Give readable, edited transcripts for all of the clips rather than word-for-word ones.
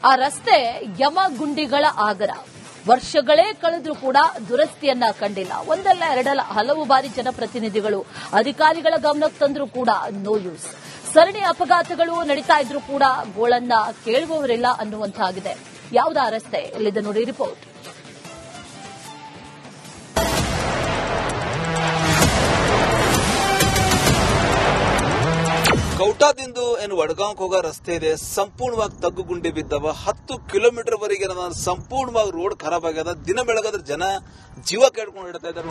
ಆ ರಸ್ತೆ ಯಮಗುಂಡಿಗಳ ಆಗರ. ವರ್ಷಗಳೇ ಕಳೆದ್ರೂ ಕೂಡ ದುರಸ್ತಿಯನ್ನ ಕಂಡಿಲ್ಲ. ಒಂದಲ್ಲ ಎರಡಲ್ಲ ಹಲವು ಬಾರಿ ಜನಪ್ರತಿನಿಧಿಗಳು ಅಧಿಕಾರಿಗಳ ಗಮನಕ್ಕೆ ತಂದ್ರೂ ಕೂಡ ನೋ ಯೂಸ್. ಸರಣಿ ಅಪಘಾತಗಳು ನಡೀತಾ ಇದ್ರೂ ಕೂಡ ಗೋಳನ್ನ ಕೇಳುವವರಿಲ್ಲ ಅನ್ನುವಂತಾಗಿದೆ. ಯಾವುದಾ ರಸ್ತೆ ಇಲ್ಲಿದೆ ನೋಡಿ ರಿಪೋರ್ಟ್. ಕೌಟಾದಿಂದ ವಡಗಾಂವ್ಗೆ ಹೋಗೋ ರಸ್ತೆ ಇದೆ, ಸಂಪೂರ್ಣವಾಗಿ ತಗ್ಗುಗುಂಡಿ ಬಿದ್ದವ. 10 ಕಿಲೋಮೀಟರ್ ವರೆಗೆ ಸಂಪೂರ್ಣವಾಗಿ ರೋಡ್ ಖರಾಬ್ ಆಗ್ಯದ. ದಿನ ಬೆಳಗಾದ್ರೆ ಜನ ಜೀವ ಕೇಳ್ಕೊಂಡು ಇಡ್ತಾ ಇದ್ದಾರೆ.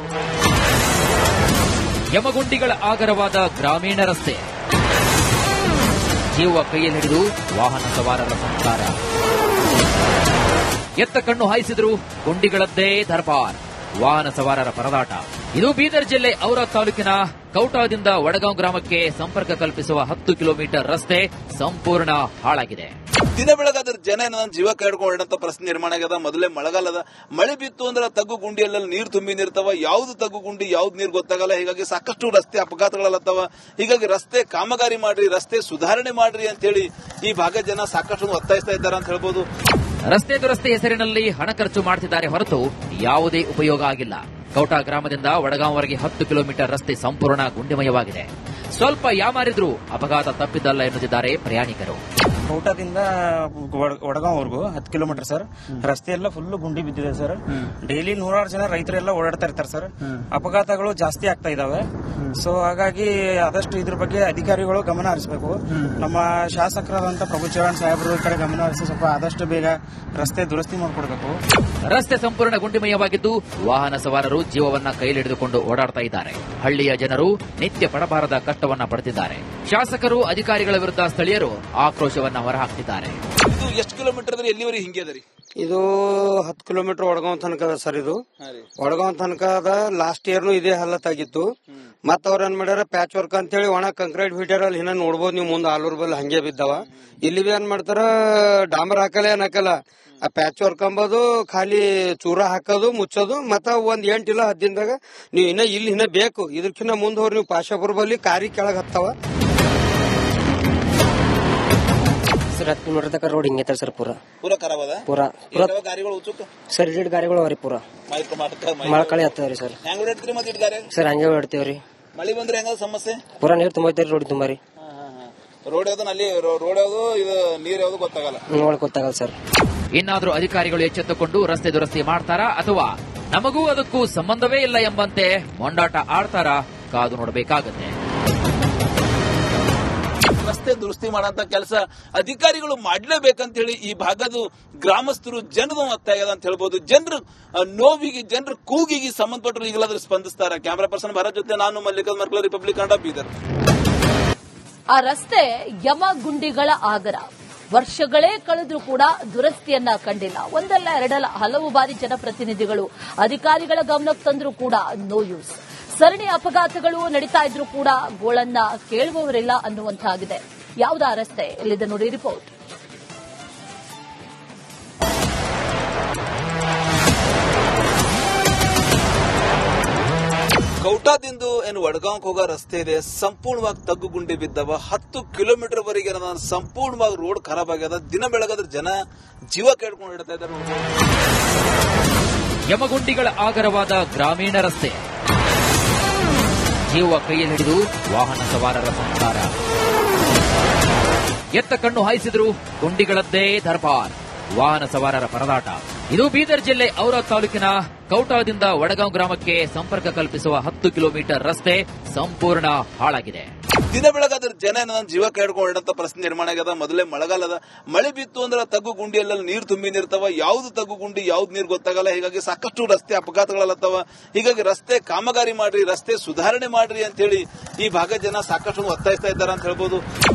ಯಮಗುಂಡಿಗಳ ಆಗರವಾದ ಗ್ರಾಮೀಣ ರಸ್ತೆ, ಜೀವ ಕೈಯಲ್ಲಿ ಹಿಡಿದು ವಾಹನ ಸವಾರರ ಸಂಚಾರ. ಎತ್ತ ಕಣ್ಣು ಹಾಯಿಸಿದ್ರು ಗುಂಡಿಗಳದ್ದೇ ದರ್ಬಾರ್, ವಾಹನ ಸವಾರರ ಪರದಾಟ. ಇದು ಬೀದರ್ ಜಿಲ್ಲೆ ಔರಾದ್ ತಾಲೂಕಿನ ಕೌಟಾದಿಂದ ವಡಗಾಂವ್ ಗ್ರಾಮಕ್ಕೆ ಸಂಪರ್ಕ ಕಲ್ಪಿಸುವ 10 ಕಿಲೋಮೀಟರ್ ರಸ್ತೆ ಸಂಪೂರ್ಣ ಹಾಳಾಗಿದೆ. ದಿನ ಬೆಳಗಾದ್ರೆ ಜನ ಜೀವ ಕೇಳ್ಕೊಂಡಂತ ಪರಿಸ್ಥಿತಿ ನಿರ್ಮಾಣ ಆಗ್ಯದ. ಮೊದಲೇ ಮಳೆಗಾಲದ ಮಳೆ ಬಿತ್ತು ಅಂದ್ರೆ ತಗ್ಗು ಗುಂಡಿಯಲ್ಲ ನೀರು ತುಂಬಿನಿರ್ತಾವ. ಯಾವ್ದು ತಗ್ಗು ಗುಂಡಿ ಯಾವ್ದು ನೀರು ಗೊತ್ತಾಗಲ್ಲ. ಹೀಗಾಗಿ ಸಾಕಷ್ಟು ರಸ್ತೆ ಅಪಘಾತಗಳಲ್ಲತ್ತವ. ಹೀಗಾಗಿ ರಸ್ತೆ ಕಾಮಗಾರಿ ಮಾಡ್ರಿ, ರಸ್ತೆ ಸುಧಾರಣೆ ಮಾಡ್ರಿ ಅಂತ ಹೇಳಿ ಈ ಭಾಗದ ಜನ ಸಾಕಷ್ಟು ಒತ್ತಾಯಿಸ್ತಾ ಇದ್ದಾರೆ ಅಂತ ಹೇಳ್ಬೋದು. ರಸ್ತೆ ದುರಸ್ತಿ ಹೆಸರಿನಲ್ಲಿ ಹಣ ಖರ್ಚು ಮಾಡ್ತಿದ್ದಾರೆ ಹೊರತು ಯಾವುದೇ ಉಪಯೋಗ ಆಗಿಲ್ಲ. ಕೌಟಾ ಗ್ರಾಮದಿಂದ ವಡಗಾಂವ್ವರೆಗೆ 10 ಕಿಲೋಮೀಟರ್ ರಸ್ತೆ ಸಂಪೂರ್ಣ ಗುಂಡಿಮಯವಾಗಿದೆ. ಸ್ವಲ್ಪ ಯಾಮಾರಿದ್ರೂ ಅಪಘಾತ ತಪ್ಪಿದ್ದಲ್ಲ ಎನ್ನುತ್ತಿದ್ದಾರೆ ಪ್ರಯಾಣಿಕರು. ಕೌಟಾದಿಂದ ವಡಗಾಂವ್ವರೆಗೂ 10 ಕಿಲೋಮೀಟರ್ ಸರ್. ರಸ್ತೆ ಎಲ್ಲ ಫುಲ್ ಗುಂಡಿ ಬಿದ್ದಿದೆ ಸರ್. ಡೈಲಿ 100 ಜನ ರೈತರೆಲ್ಲ ಓಡಾಡ್ತಾ ಇರ್ತಾರೆ ಸರ್. ಅಪಘಾತಗಳು ಜಾಸ್ತಿ ಆಗ್ತಾ ಇದಾವೆ. ಸೊ ಹಾಗಾಗಿ ಆದಷ್ಟು ಇದ್ರ ಬಗ್ಗೆ ಅಧಿಕಾರಿಗಳು ಗಮನ ಹರಿಸಬೇಕು. ನಮ್ಮ ಶಾಸಕರಾದಂತ ಪ್ರಭು ಚವ್ಹಾಣ್ ಸಾಹೇಬರು ಈ ಕಡೆ ಗಮನ ಹರಿಸಿ ಸ್ವಲ್ಪ ಆದಷ್ಟು ಬೇಗ ರಸ್ತೆ ದುರಸ್ತಿ ಮಾಡಿಕೊಡ್ಬೇಕು. ರಸ್ತೆ ಸಂಪೂರ್ಣ ಗುಂಡಿಮಯವಾಗಿದ್ದು ವಾಹನ ಸವಾರರು ಜೀವವನ್ನ ಕೈಲಿಡಿದುಕೊಂಡು ಓಡಾಡ್ತಾ ಇದ್ದಾರೆ. ಹಳ್ಳಿಯ ಜನರು ನಿತ್ಯ ಪಡಬಾರದ ಕಷ್ಟವನ್ನ ಪಡೆದಿದ್ದಾರೆ. ಶಾಸಕರು ಅಧಿಕಾರಿಗಳ ವಿರುದ್ಧ ಸ್ಥಳೀಯರು ಆಕ್ರೋಶವನ್ನ ಹೊರಹಾಕ್ತಿದ್ದಾರೆ. ಇದು ಎಷ್ಟು ಕಿಲೋಮೀಟರ್ ಎಲ್ಲಿವರೆಗೆ ಹಿಂಗೆ ಅದರಿ? ಇದು 10 ಕಿಲೋಮೀಟರ್ ವಡಗಾಂವ್ ತನಕ ಅದ ಸರ್. ಇದು ವಡಗಾಂವ್ ತನಕ ಅದ. ಲಾಸ್ಟ್ ಇಯರ್ನು ಇದೇ ಹಾಲತ್ತಾಗಿತ್ತು. ಮತ್ತ ಅವ್ರ ಏನ್ ಮಾಡ್ಯಾರ ಪ್ಯಾಚ್ ವರ್ಕ್ ಅಂತ ಹೇಳಿ ಒಣ ಕಂಕ್ರೀಟ್ ಬಿಟ್ಟಾರ. ಅಲ್ಲಿ ಇನ್ನ ನೋಡ್ಬೋದು ನೀವು ಮುಂದೆ ಆಲೂರ್ ಬಲ್ ಹಂಗೆ ಬಿದ್ದಾವ. ಇಲ್ಲಿ ಬಿ ಏನ್ ಮಾಡ್ತಾರ ಡಾಂಬರ್ ಹಾಕಲ್ಲ ಏನ್ ಹಾಕಲ್ಲ. ಆ ಪ್ಯಾಚ್ ವರ್ಕ್ ಅಂಬೋದು ಖಾಲಿ ಚೂರ ಹಾಕೋದು ಮುಚ್ಚೋದು. ಮತ್ತ ಒಂದ್ 8 ಇಲ್ಲ 10 ದಿನದಾಗ ನೀವು ಇನ್ನ ಬೇಕು. ಇದಕ್ಕಿಂತ ಮುಂದೆ ಹೋಗಿ ನೀವು ಪಾಶಾಪುರ ಬಲ್ಲಿ ಕಾರಿ ಕೆಳಗ್ ಹತ್ತಾವ. ಸರ್ 10 ಕಿಲೋಮೀಟರ್ ತನಕ ರೋಡ್ ಹಿಂಗೈತೆ ಸರ್. ಪೂರಾ ಖರಾಬ್ ಅದ. ಪೂರಾ ಗಾಡಿಗಳು ಸರ್ 2 ಗಾಡಿಗಳು ಅವ್ರಿ. ಪೂರಾ ಮಳಕಳಿ ಹತ್ತವ್ರಿ ಸರ್. ಸರ್ ಹಂಗೆ ಹೊಡ್ತೇವ್ರಿ. ಮಳಿ ಬಂದ್ರೆ ಹೆಂಗ ಸಮಸ್ಯೆ? ಪೂರಾ ನೀರ್ ತುಂಬೈತ್ರಿ ರೋಡ್ ತುಂಬಾರಿ. ರೋಡ್ ಯಾವ್ದು ನಲ್ಲಿ ರೋಡ್ ಯಾವ್ದು ಇದು ನೀರ್ ಯಾವ್ದು ಗೊತ್ತಾಗಲ್ಲ. ಗೊತ್ತಾಗಲ್ಲ ಸರ್. ಇನ್ನಾದ್ರೂ ಅಧಿಕಾರಿಗಳು ಎಚ್ಚೆತ್ತುಕೊಂಡು ರಸ್ತೆ ದುರಸ್ತಿ ಮಾಡ್ತಾರಾ ಅಥವಾ ನಮಗೂ ಅದಕ್ಕೂ ಸಂಬಂಧವೇ ಇಲ್ಲ ಎಂಬಂತೆ ಮೊಂಡಾಟ ಆಡ್ತಾರಾ ಕಾದು ನೋಡಬೇಕಾಗತ್ತೆ. ರಸ್ತೆ ದುರಸ್ತಿ ಮಾಡಂತ ಕೆಲಸ ಅಧಿಕಾರಿಗಳು ಮಾಡ್ಲೇಬೇಕಂತ ಹೇಳಿ ಈ ಭಾಗದ ಗ್ರಾಮಸ್ಥರು ಜನರು ಒತ್ತಾಯ ಅಂತ ಹೇಳ್ಬೋದು. ಜನರು ನೋವಿಗೆ ಜನರ ಕೂಗಿಗೆ ಸಂಬಂಧಪಟ್ಟರು ಈಗಲಾದ್ರೂ ಸ್ಪಂದಿಸ್ತಾರೆ. ಕ್ಯಾಮರಾ ಪರ್ಸನ್ ಭಾರತ್ ಜೊತೆ ನಾನು ಮಲ್ಲಿಕಾರ್ಜುನ್ ಮರ್ಕಲ, ರಿಪಬ್ಲಿಕ್ ಕನ್ನಡ, ಬೀದರ್. ಆ ರಸ್ತೆ ಯಮಗುಂಡಿಗಳ ಆಗರ. ವರ್ಷಗಳೇ ಕಳೆದ್ರೂ ಕೂಡ ದುರಸ್ತಿಯನ್ನ ಕಂಡಿಲ್ಲ. ಒಂದಲ್ಲ ಎರಡಲ್ಲ ಹಲವು ಬಾರಿ ಜನಪ್ರತಿನಿಧಿಗಳು ಅಧಿಕಾರಿಗಳ ಗಮನಕ್ಕೆ ತಂದ್ರೂ ಕೂಡ ನೋ ಯೂಸ್. ಸರಣಿ ಅಪಘಾತಗಳು ನಡೀತಾ ಇದ್ರೂ ಕೂಡ ಗೋಳನ್ನ ಕೇಳುವವರಿಲ್ಲ ಅನ್ನುವಂತಾಗಿದೆ. ಯಾವುದಾ ರಸ್ತೆ ಇಲ್ಲಿದೆ ನೋಡಿ ರಿಪೋರ್ಟ್. ಕೌಟಾದಿಂದ ವಡಗಾಂವ್ಗೆ ಹೋಗೋ ರಸ್ತೆ ಇದೆ, ಸಂಪೂರ್ಣವಾಗಿ ತಗ್ಗುಗುಂಡಿ ಬಿದ್ದವ. 10 ಕಿಲೋಮೀಟರ್ ವರೆಗೆ ಸಂಪೂರ್ಣವಾಗಿ ರೋಡ್ ಖರಾಬ್ ಆಗ್ಯದ. ದಿನ ಬೆಳಗಾದ್ರೆ ಜನ ಜೀವ ಕೇಳ್ಕೊಂಡು ಇಡ್ತಾ ಇದ್ದಾರೆ. ಯಮಗುಂಡಿಗಳ ಆಗರವಾದ ಗ್ರಾಮೀಣ ರಸ್ತೆ, ಜೀವ ಕೈಯಲ್ಲಿ ಹಿಡಿದು ವಾಹನ ಸವಾರರ ಸಂಚಾರ. ಎತ್ತ ಕಣ್ಣು ಹಾಯಿಸಿದ್ರು ಗುಂಡಿಗಳದ್ದೇ ದರ್ಬಾರ್, ವಾಹನ ಸವಾರರ ಪರದಾಟ. ಇದು ಬೀದರ್ ಜಿಲ್ಲೆ ಔರಾದ್ ತಾಲೂಕಿನ ಕೌಟಾದಿಂದ ವಡಗಾಂವ್ ಗ್ರಾಮಕ್ಕೆ ಸಂಪರ್ಕ ಕಲ್ಪಿಸುವ 10 ಕಿಲೋಮೀಟರ್ ರಸ್ತೆ ಸಂಪೂರ್ಣ ಹಾಳಾಗಿದೆ. ದಿನ ಬೆಳಗಾದ್ರೆ ಜನ ಜೀವ ಕೇಳ್ಕೊಂಡಂತ ಪರಿಸ್ಥಿತಿ ನಿರ್ಮಾಣ ಆಗ್ಯದ. ಮೊದಲೇ ಮಳೆಗಾಲದ ಮಳೆ ಬಿತ್ತು ಅಂದ್ರೆ ತಗ್ಗು ಗುಂಡಿಯಲ್ಲ ನೀರು ತುಂಬಿನಿರ್ತಾವ. ಯಾವ್ದು ತಗ್ಗು ಗುಂಡಿ ಯಾವ್ದು ನೀರು ಗೊತ್ತಾಗಲ್ಲ. ಹೀಗಾಗಿ ಸಾಕಷ್ಟು ರಸ್ತೆ ಅಪಘಾತಗಳಲ್ಲತ್ತವ. ಹೀಗಾಗಿ ರಸ್ತೆ ಕಾಮಗಾರಿ ಮಾಡ್ರಿ, ರಸ್ತೆ ಸುಧಾರಣೆ ಮಾಡ್ರಿ ಅಂತ ಹೇಳಿ ಈ ಭಾಗದ ಜನ ಸಾಕಷ್ಟು ಒತ್ತಾಯಿಸ್ತಾ ಇದ್ದಾರೆ ಅಂತ ಹೇಳ್ಬೋದು.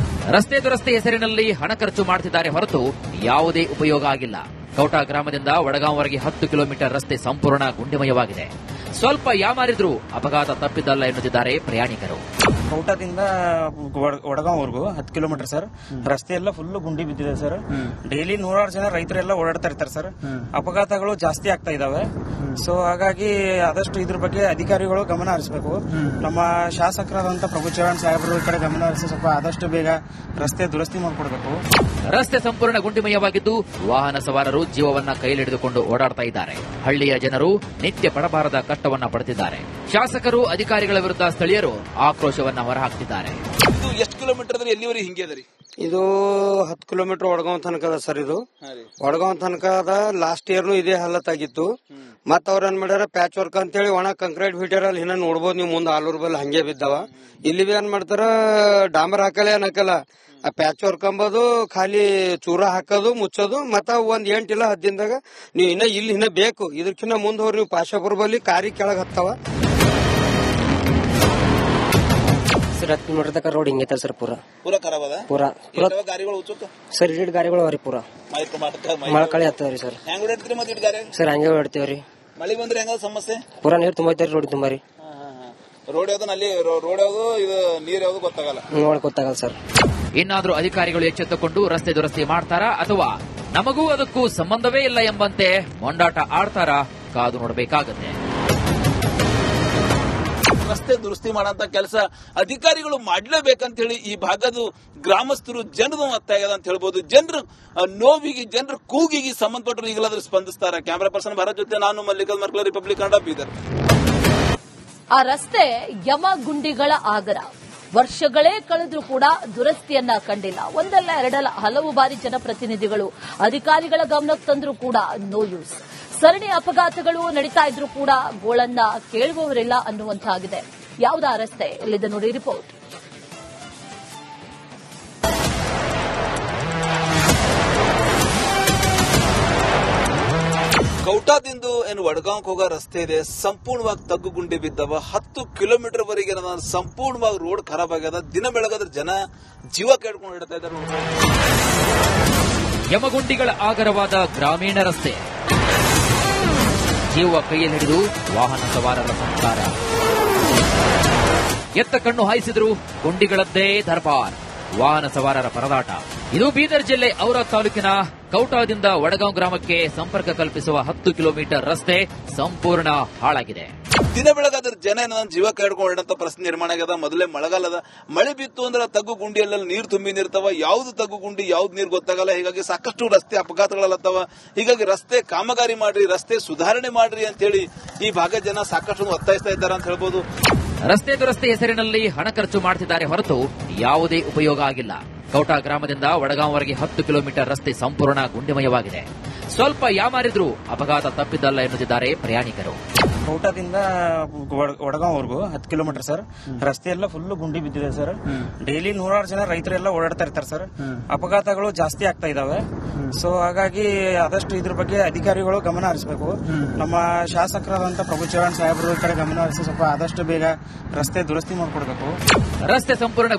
ರಸ್ತೆ ದುರಸ್ತಿ ಹೆಸರಿನಲ್ಲಿ ಹಣ ಖರ್ಚು ಮಾಡ್ತಿದ್ದಾರೆ ಹೊರತು ಯಾವುದೇ ಉಪಯೋಗ ಆಗಿಲ್ಲ. ಕೌಟಾ ಗ್ರಾಮದಿಂದ ವಡಗಾಂವ್ವರೆಗೆ 10 ಕಿಲೋಮೀಟರ್ ರಸ್ತೆ ಸಂಪೂರ್ಣ ಗುಂಡಿಮಯವಾಗಿದೆ. ಸ್ವಲ್ಪ ಯಾಮಾರಿದ್ರೂ ಅಪಘಾತ ತಪ್ಪಿದ್ದಲ್ಲ ಎನ್ನುತ್ತಿದ್ದಾರೆ ಪ್ರಯಾಣಿಕರು. ಕೌಟದಿಂದ ವಡಗಾಂವ್ವರೆಗೂ 10 ಕಿಲೋಮೀಟರ್ ಸರ್. ರಸ್ತೆ ಎಲ್ಲ ಫುಲ್ ಗುಂಡಿ ಬಿದ್ದಿದೆ ಸರ್. ಡೈಲಿ ನೂರಾರು ಜನ ರೈತರೆಲ್ಲ ಓಡಾಡ್ತಾ ಇರ್ತಾರೆ ಸರ್. ಅಪಘಾತಗಳು ಜಾಸ್ತಿ ಆಗ್ತಾ ಇದಾವೆ. ಸೊ ಹಾಗಾಗಿ ಆದಷ್ಟು ಇದ್ರ ಬಗ್ಗೆ ಅಧಿಕಾರಿಗಳು ಗಮನ ಹರಿಸಬೇಕು. ನಮ್ಮ ಶಾಸಕರಾದಂತ ಪ್ರಭು ಚವ್ಹಾಣ್ ಸಾಹೇಬರು ಈ ಕಡೆ ಗಮನ ಹರಿಸಿ ಸ್ವಲ್ಪ ಆದಷ್ಟು ಬೇಗ ರಸ್ತೆ ದುರಸ್ತಿ ಮಾಡಿಕೊಡ್ಬೇಕು. ರಸ್ತೆ ಸಂಪೂರ್ಣ ಗುಂಡಿಮಯವಾಗಿದ್ದು ವಾಹನ ಸವಾರರು ಜೀವವನ್ನ ಕೈಲಿಡಿದುಕೊಂಡು ಓಡಾಡ್ತಾ ಇದ್ದಾರೆ. ಹಳ್ಳಿಯ ಜನರು ನಿತ್ಯ ಪಡಬಾರದ ಕಷ್ಟವನ್ನ ಪಡುತ್ತಿದ್ದಾರೆ. ಶಾಸಕರು ಅಧಿಕಾರಿಗಳ ವಿರುದ್ಧ ಸ್ಥಳೀಯರು ಆಕ್ರೋಶವನ್ನ ಹೊರಹಾಕ್ತಿದ್ದಾರೆ. ಇದು ಎಷ್ಟು ಕಿಲೋಮೀಟರ್ ಎಲ್ಲಿವರೆಗೆ ಹಿಂಗೆ ಅದರಿ? ಇದು 10 ಕಿಲೋಮೀಟರ್ ವಡಗಾಂವ್ ತನಕ ಅದ ಸರ್. ಇದು ವಡಗಾಂವ್ ತನಕ ಅದ. ಲಾಸ್ಟ್ ಇಯರ್ನು ಇದೇ ಹಾಲತ್ತಾಗಿತ್ತು. ಮತ್ತ ಅವ್ರ ಏನ್ ಮಾಡ್ಯಾರ ಪ್ಯಾಚ್ ವರ್ಕ್ ಅಂತೇಳಿ ಒಣ ಕಂಕ್ರೀಟ್ ಫಿಟರ್ ಅಲ್ಲಿ ಇನ್ನ ನೋಡ್ಬೋದು ನೀವು ಮುಂದೆ ಆಲೂರ್ ಬಲ್ ಹಂಗೆ ಬಿದ್ದಾವ. ಇಲ್ಲಿ ಬಿ ಏನ್ ಮಾಡ್ತಾರ ಡಾಂಬರ್ ಹಾಕಲ್ಲ ಏನ್ ಹಾಕಲ್ಲ, ಆ ಪ್ಯಾಚ್ ವರ್ಕ್ ಅಂಬೋದು ಖಾಲಿ ಚೂರ ಹಾಕೋದು ಮುಚ್ಚೋದು. ಮತ್ತ ಒಂದ್ 8 ಇಲ್ಲ 10 ದಿನದಾಗ ನೀವು ಇನ್ನ ಬೇಕು. ಇದಕ್ಕಿನ್ನ ಮುಂದೆ ಹೋಗಿ ನೀವು ಪಾಶಾಪುರ ಬಲ್ಲಿ ಕಾರಿ ಕೆಳಗ್ ಹತ್ತಾವ. ಸರ್ 10 ಕಿಲೋಮೀಟರ್ ತನಕ ರೋಡ್ ಹಿಂಗೈತೆ ಸರ್. ಪೂರಾ ಖರಾಬ್ ಅದ. ಪೂರಾ ಗಾಡಿಗಳು ಉಚ್ಚುತ್ತ ಸರ್. ಇಡ್ ಗಾಡಿಗಳು ಅವ್ರಿ ಪೂರಾ ಮಳಕಳಿ ಹತ್ತವ್ರಿ ಸರ್. ಹೆಂಗ್ ಹೊಡಿತೀರಿ ಮತ್ತೆ ಇಟ್ ಗಾಡಿ? ಸರ್ ಹಂಗೆ ಹೊಡ್ತೇವ್ರಿ. ಮಳಿ ಬಂದ್ರೆ ಹೆಂಗ ಸಮಸ್ಯೆ? ಪೂರಾ ನೀರ್ ತುಂಬೈತ್ರಿ ರೋಡ್ ತುಂಬಾರಿ. ರೋಡ್ ಯಾವ್ದು ನಲ್ಲಿ ರೋಡ್ ಯಾವ್ದು ಇದು ನೀರ್ ಯಾವ್ದು ಗೊತ್ತಾಗಲ್ಲ. ಗೊತ್ತಾಗಲ್ಲ ಸರ್. ಇನ್ನಾದ್ರೂ ಅಧಿಕಾರಿಗಳು ಎಚ್ಚೆತ್ತುಕೊಂಡು ರಸ್ತೆ ದುರಸ್ತಿ ಮಾಡ್ತಾರಾ ಅಥವಾ ನಮಗೂ ಅದಕ್ಕೂ ಸಂಬಂಧವೇ ಇಲ್ಲ ಎಂಬಂತೆ ಮೊಂಡಾಟ ಆಡ್ತಾರಾ ಕಾದು ನೋಡಬೇಕಾಗುತ್ತೆ. ರಸ್ತೆ ದುರಸ್ತಿ ಮಾಡಂತ ಕೆಲಸ ಅಧಿಕಾರಿಗಳು ಮಾಡ್ಲೇಬೇಕಂತ ಹೇಳಿ ಈ ಭಾಗದ ಗ್ರಾಮಸ್ಥರು ಜನರು ಒತ್ತಾಯ ಅಂತ ಹೇಳ್ಬೋದು. ಜನರು ನೋವಿಗೆ ಜನರ ಕೂಗಿಗೆ ಸಂಬಂಧಪಟ್ಟರು ಈಗಲಾದ್ರೂ ಸ್ಪಂದಿಸ್ತಾರೆ. ಕ್ಯಾಮರಾ ಪರ್ಸನ್ ಭರತ್ ಜೊತೆ ನಾನು ಮಲ್ಲಿಕಾರ್ಜುನ್ ಮರ್ಕಲ, ರಿಪಬ್ಲಿಕ್ ಕನ್ನಡ, ಬೀದರ್. ಆ ರಸ್ತೆ ಯಮಗುಂಡಿಗಳ ಆಗರ. ವರ್ಷಗಳೇ ಕಳೆದ್ರೂ ಕೂಡ ದುರಸ್ತಿಯನ್ನ ಕಂಡಿಲ್ಲ. ಒಂದಲ್ಲ ಎರಡಲ್ಲ ಹಲವು ಬಾರಿ ಜನಪ್ರತಿನಿಧಿಗಳು ಅಧಿಕಾರಿಗಳ ಗಮನಕ್ಕೆ ತಂದ್ರೂ ಕೂಡ ನೋ ಯೂಸ್. ಸರಣಿ ಅಪಘಾತಗಳು ನಡೀತಾ ಇದ್ರೂ ಕೂಡ ಗೋಳನ್ನ ಕೇಳುವವರಿಲ್ಲ ಅನ್ನುವಂತಾಗಿದೆ. ಯಾವುದಾ ರಸ್ತೆ? ಇಲ್ಲಿದೆ ನೋಡಿ ರಿಪೋರ್ಟ್. ಕೌಟಾದಿಂದ ಏನು ವಡಗಾಂವ್ ಹೋಗೋ ರಸ್ತೆ ಇದೆ, ಸಂಪೂರ್ಣವಾಗಿ ತಗ್ಗು ಗುಂಡಿ ಬಿದ್ದವ. 10 ಕಿಲೋಮೀಟರ್ ವರೆಗೆ ಸಂಪೂರ್ಣವಾಗಿ ರೋಡ್ ಖರಾಬ್ ಆಗ್ಯದ. ದಿನ ಬೆಳಗಾದ್ರೆ ಜನ ಜೀವ ಕೇಳ್ಕೊಂಡು ಇಡ್ತಾ ಇದ್ದಾರೆ. ಯಮಗುಂಡಿಗಳ ಆಗರವಾದ ಗ್ರಾಮೀಣ ರಸ್ತೆ, ಜೀವ ಕೈಯಲ್ಲಿ ಹಿಡಿದು ವಾಹನ ಸವಾರರ ಸಂಚಾರ. ಎತ್ತ ಕಣ್ಣು ಹಾಯಿಸಿದ್ರು ಗುಂಡಿಗಳದ್ದೇ ದರ್ಬಾರ್. ವಾಹನ ಸವಾರರ ಪರದಾಟ. ಇದು ಬೀದರ್ ಜಿಲ್ಲೆ ಔರಾದ್ ತಾಲೂಕಿನ ಕೌಟಾದಿಂದ ವಡಗಾಂವ್ ಗ್ರಾಮಕ್ಕೆ ಸಂಪರ್ಕ ಕಲ್ಪಿಸುವ 10 ಕಿಲೋಮೀಟರ್ ರಸ್ತೆ ಸಂಪೂರ್ಣ ಹಾಳಾಗಿದೆ. ದಿನ ಬೆಳಗಾದ್ರೆ ಜನ ಜೀವ ಕೇಳ್ಕೊಂಡಂತ ಪರಿಸ್ಥಿತಿ ನಿರ್ಮಾಣ ಆಗ್ಯದ. ಮೊದಲೇ ಮಳೆಗಾಲದ ಮಳೆ ಬಿತ್ತು ಅಂದ್ರೆ ತಗ್ಗು ಗುಂಡಿಯಲ್ಲೆಲ್ಲ ನೀರು ತುಂಬಿ ನಿರ್ತವ. ಯಾವ್ದು ತಗ್ಗು ಗುಂಡಿ ಯಾವ್ದು ನೀರು ಗೊತ್ತಾಗಲ್ಲ. ಹೀಗಾಗಿ ಸಾಕಷ್ಟು ರಸ್ತೆ ಅಪಘಾತಗಳಲ್ಲತ್ತವ. ಹೀಗಾಗಿ ರಸ್ತೆ ಕಾಮಗಾರಿ ಮಾಡ್ರಿ, ರಸ್ತೆ ಸುಧಾರಣೆ ಮಾಡ್ರಿ ಅಂತ ಹೇಳಿ ಈ ಭಾಗದ ಜನ ಸಾಕಷ್ಟು ಒತ್ತಾಯಿಸ್ತಾ ಇದ್ದಾರೆ ಅಂತ ಹೇಳ್ಬೋದು. ರಸ್ತೆ ದುರಸ್ತಿ ಹೆಸರಿನಲ್ಲಿ ಹಣ ಖರ್ಚು ಮಾಡ್ತಿದ್ದಾರೆ ಹೊರತು ಯಾವುದೇ ಉಪಯೋಗ ಆಗಿಲ್ಲ. ಕೌಟಾ ಗ್ರಾಮದಿಂದ ವಡಗಾಂವ್ವರೆಗೆ 10 ಕಿಲೋಮೀಟರ್ ರಸ್ತೆ ಸಂಪೂರ್ಣ ಗುಂಡಿಮಯವಾಗಿದೆ. ಸ್ವಲ್ಪ ಯಾಮಾರಿದ್ರೂ ಅಪಘಾತ ತಪ್ಪಿದ್ದಲ್ಲ ಎನ್ನುತ್ತಿದ್ದಾರೆ ಪ್ರಯಾಣಿಕರು. ಕೌಟದಿಂದ ವಡಗಾಂವ್ವರೆಗೂ 10 ಕಿಲೋಮೀಟರ್ ಸರ್. ರಸ್ತೆ ಎಲ್ಲ ಫುಲ್ ಗುಂಡಿ ಬಿದ್ದಿದೆ ಸರ್. ಡೈಲಿ ನೂರಾರು ಜನ ರೈತರೆಲ್ಲ ಓಡಾಡ್ತಾ ಇರ್ತಾರೆ ಸರ್. ಅಪಘಾತಗಳು ಜಾಸ್ತಿ ಆಗ್ತಾ ಇದಾವೆ. ಸೊ ಹಾಗಾಗಿ ಆದಷ್ಟು ಇದ್ರ ಬಗ್ಗೆ ಅಧಿಕಾರಿಗಳು ಗಮನ ಹರಿಸಬೇಕು. ನಮ್ಮ ಶಾಸಕರಾದಂತ ಪ್ರಭು ಚವ್ಹಾಣ್ ಸಾಹೇಬರು ಈ ಕಡೆ ಗಮನ ಹರಿಸಿ ಸ್ವಲ್ಪ ಆದಷ್ಟು ಬೇಗ ರಸ್ತೆ ದುರಸ್ತಿ ಮಾಡಿಕೊಡ್ಬೇಕು. ರಸ್ತೆ ಸಂಪೂರ್ಣ